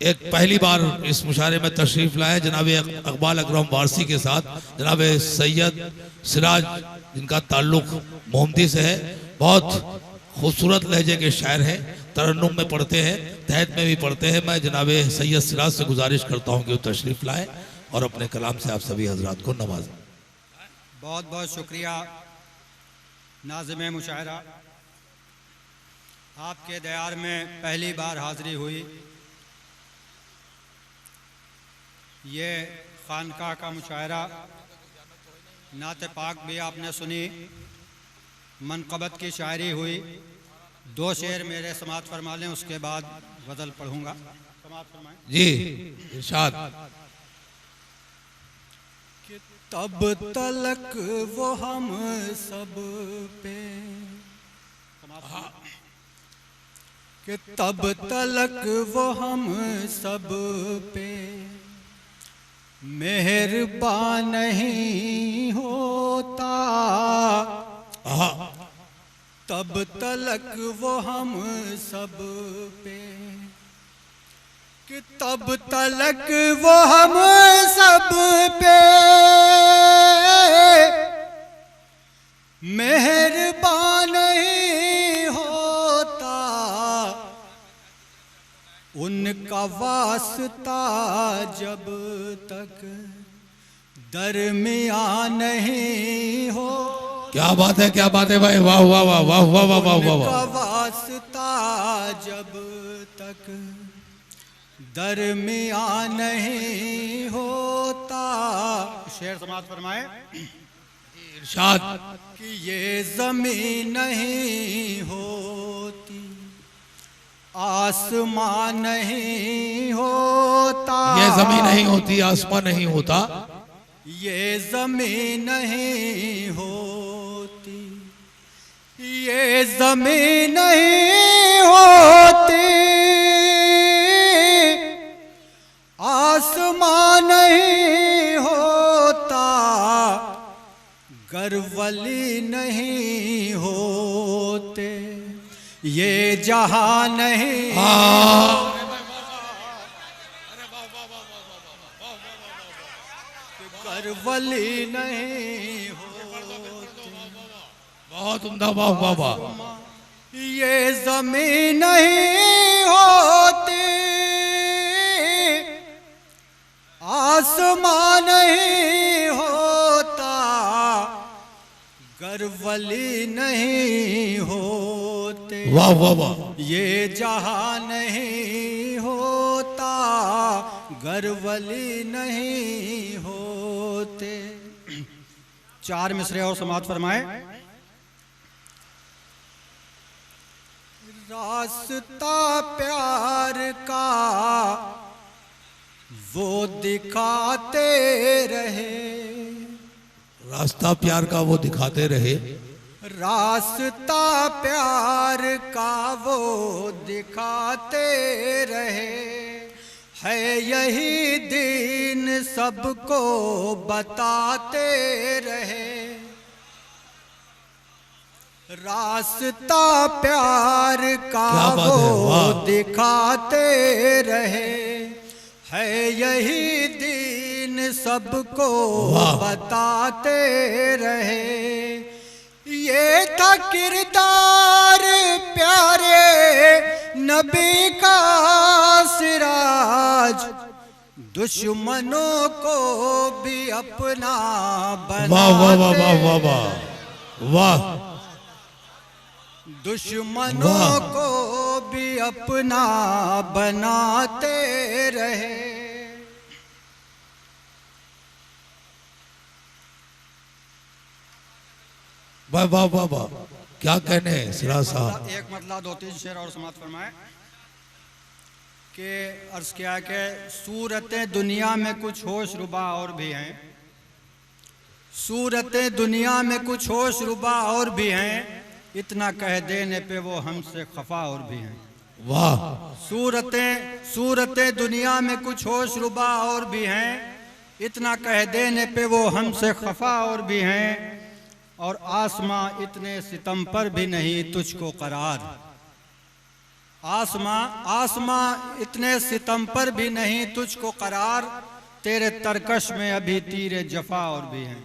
एक पहली बार इस मुशारे में तशरीफ लाए जनाब इकबाल अकरम वारसी के साथ जनाब सैयद सिराज, जिनका ताल्लुक मोहम्मदी से है। बहुत खूबसूरत लहजे के शायर हैं, तरन्नुम में पढ़ते हैं, तहत में भी पढ़ते हैं। मैं जनाब सैयद सिराज से गुजारिश करता हूं कि वो तशरीफ लाएं और अपने कलाम से आप सभी हजरात को नवाजें। बहुत बहुत शुक्रिया नाज़िम मुशायरा, आपके दयार में पहली बार हाज़िरी हुई। ये खानका का मुशायरा, नात पाक भी आपने सुनी, मनक़बत की शायरी हुई। 2 शेर मेरे समात फरमा लें, उसके बाद गज़ल पढ़ूंगा। समात फरमाएं जी, इरशाद। कि तब तलक वो हम सब पे, कि तब तलक वो हम सब पे मेहरबान नहीं होता, तब तलक वो हम सब पे, कि तब तलक वो हम सब पे मेहरबान नहीं होता, उनका वास्ता जब तक दरमियान नहीं हो। क्या बात है, क्या बात है भाई, वाह वाह वाह वाह वाह वाह वाह वाह। उनका वास्ता जब तक दरमियान नहीं होता। शेर समात फरमाए इरशाद। कि ये ज़मीन नहीं होती, आसमान नहीं होता, ये ज़मीन नहीं होती, आसमान नहीं होता, ये ज़मीन नहीं होती, ये ज़मीन नहीं होती, आसमान नहीं होता, गर वली नहीं होते, ये जहां नहीं। गर वली नहीं होते, बहुत उम्दा, वाह वाह वाह। ये ज़मीन नहीं होती, आसमान नहीं होता, गर वली नहीं होते, वाह वाह वाह। ये जहां नहीं होता, गर वली नहीं होते। 4 मिसरे और समात फरमाए। रास्ता प्यार का वो दिखाते रहे, रास्ता प्यार का वो दिखाते रहे, रास्ता प्यार का वो दिखाते रहे, है यही दीन सबको बताते रहे। रास्ता प्यार का वो दिखाते रहे, है यही दीन सबको बताते रहे। ये था किरदार प्यारे नबी का सिराज, दुश्मनों को भी अपना बनाते। वाह वाह वाह वाह वाह वाह। दुश्मनों को भी अपना बनाते रहे। वाह वाह वाह वाह, क्या कहने हैं सिराज साहब। एक मतलब 2-3 शेर और समात फरमाए कि अर्ज किया कि सूरतें दुनिया में कुछ होश रुबा और भी हैं, सूरतें दुनिया में कुछ होश रुबा और भी हैं, इतना कह देने पे वो हमसे खफा और भी हैं। वाह। सूरतें दुनिया में कुछ होश रुबा और भी हैं, इतना कह देने पे वो हमसे खफा और भी हैं, और आसमां इतने सितम पर भी नहीं तुझको करार। आसमां आसमां इतने सितम पर भी नहीं तुझको करार, तेरे तरकश में अभी तीरे जफा और भी हैं,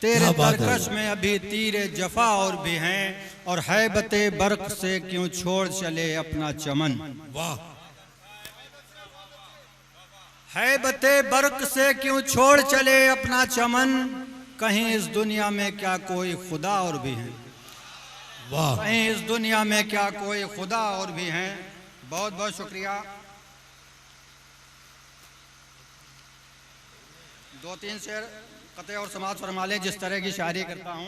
तेरे क्या बात है। तरकश में अभी तीरे जफा और भी हैं, और हैबते बर्क से क्यों छोड़ चले अपना चमन। वाह, हैबते बर्क से क्यों छोड़ चले अपना चमन, कहीं इस दुनिया में क्या कोई खुदा और भी है, वाह, कहीं इस दुनिया में क्या कोई खुदा और भी हैं। बहुत बहुत शुक्रिया। 2-3 शेर कते और समाज फरमा लें जिस तरह की शायरी करता हूँ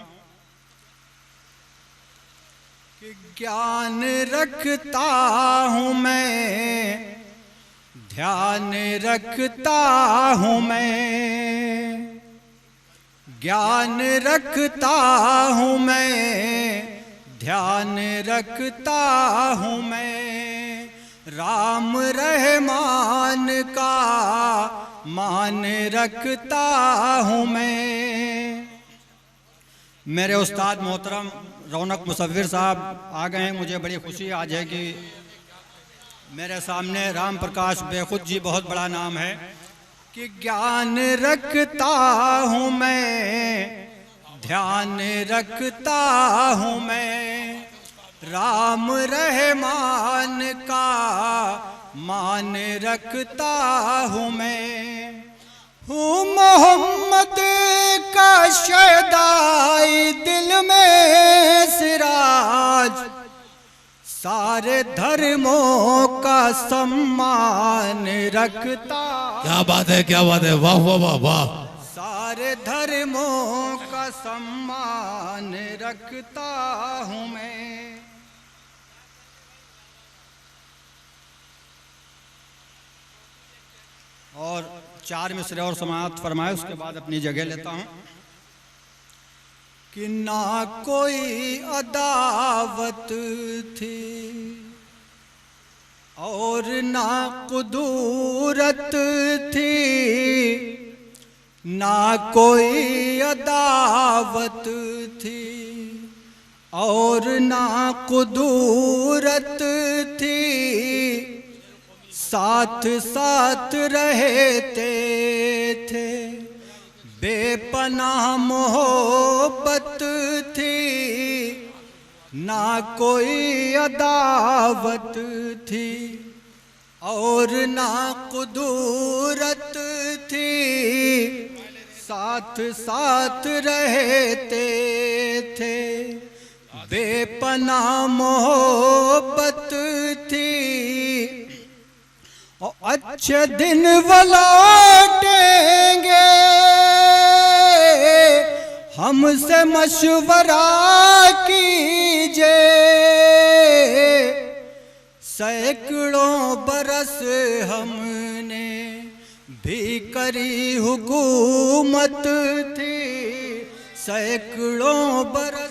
कि ज्ञान रखता हूँ मैं, ध्यान रखता हूँ मैं, ज्ञान रखता हूँ मैं, ध्यान रखता हूँ मैं, राम रहमान का मान रखता हूँ मैं। मेरे उस्ताद मोहतरम रौनक मुसव्विर साहब आ गए हैं, मुझे बड़ी खुशी आज है कि मेरे सामने राम प्रकाश बेखुद जी, बहुत बड़ा नाम है, कि ज्ञान रखता हूँ मैं, ध्यान रखता हूँ मैं, राम रहमान का मान रखता हूँ मैं, हूँ मोहम्मद का शहदाई दिल में सिराज, सारे धर्मों का सम्मान रखता। क्या बात है, क्या बात है, वाह वाह वाह वाह। सारे धर्मों का सम्मान रखता हूँ मैं। और 4 मिसरे और समाअत फरमाए, उसके बाद अपनी जगह लेता हूँ कि ना कोई अदावत थी और ना कुदूरत थी, ना कोई अदावत थी और ना कुदूरत थी, साथ साथ रहते थे, बेपनाह मोहब्बत थी, ना कोई अदावत थी और ना कुदूरत थी, साथ साथ रहते थे, बेपनाह मोहब्बत थी। और अच्छे दिन वो लौटेंगे, हमसे मशवरा कीजिए, सैकड़ों बरस हमने भी करी हुकूमत थी, सैकड़ों बरस